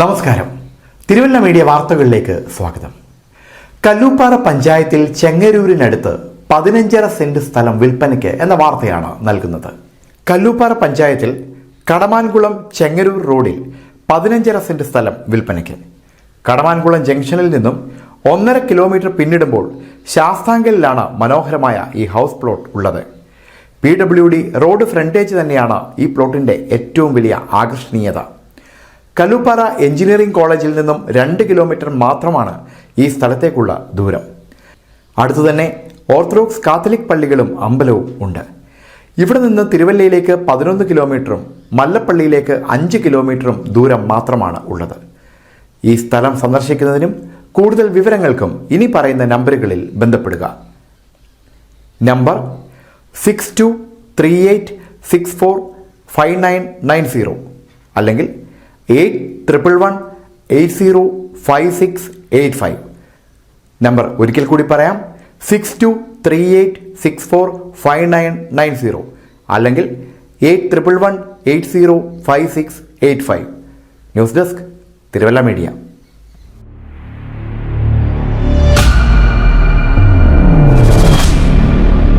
നമസ്കാരം. തിരുവല്ല മീഡിയ വാർത്തകളിലേക്ക് സ്വാഗതം. കല്ലൂപ്പാറ പഞ്ചായത്തിൽ ചെങ്ങരൂരിനടുത്ത് 15.5 സെന്റ് സ്ഥലം വിൽപ്പനയ്ക്ക് എന്ന വാർത്തയാണ് നൽകുന്നത്. കല്ലൂപ്പാറ പഞ്ചായത്തിൽ കടമാൻകുളം ചെങ്ങരൂർ റോഡിൽ 15.5 സെന്റ് സ്ഥലം വിൽപ്പനയ്ക്ക്. കടമാൻകുളം ജംഗ്ഷനിൽ നിന്നും 1.5 കിലോമീറ്റർ പിന്നിടുമ്പോൾ ശാസ്താങ്കലിലാണ് മനോഹരമായ ഈ ഹൗസ് പ്ലോട്ട് ഉള്ളത്. PWD റോഡ് ഫ്രണ്ടേജ് തന്നെയാണ് ഈ പ്ലോട്ടിന്റെ ഏറ്റവും വലിയ ആകർഷണീയത. കല്ലൂപ്പാറ എഞ്ചിനീയറിംഗ് കോളേജിൽ നിന്നും 2 കിലോമീറ്റർ മാത്രമാണ് ഈ സ്ഥലത്തേക്കുള്ള ദൂരം. അടുത്തുതന്നെ ഓർത്തഡോക്സ് കാത്തലിക് പള്ളികളും അമ്പലവും ഉണ്ട്. ഇവിടെ നിന്ന് തിരുവല്ലയിലേക്ക് 11 കിലോമീറ്ററും മല്ലപ്പള്ളിയിലേക്ക് 5 കിലോമീറ്ററും ദൂരം മാത്രമാണ് ഉള്ളത്. ഈ സ്ഥലം സന്ദർശിക്കുന്നതിനും കൂടുതൽ വിവരങ്ങൾക്കും ഇനി പറയുന്ന നമ്പറുകളിൽ ബന്ധപ്പെടുക. നമ്പർ 6238645990 അല്ലെങ്കിൽ 8111805685. നമ്പർ ഒരിക്കൽ കൂടി പറയാം, 6238645990 അല്ലെങ്കിൽ 8111805685. News desk, Thiruvalla media.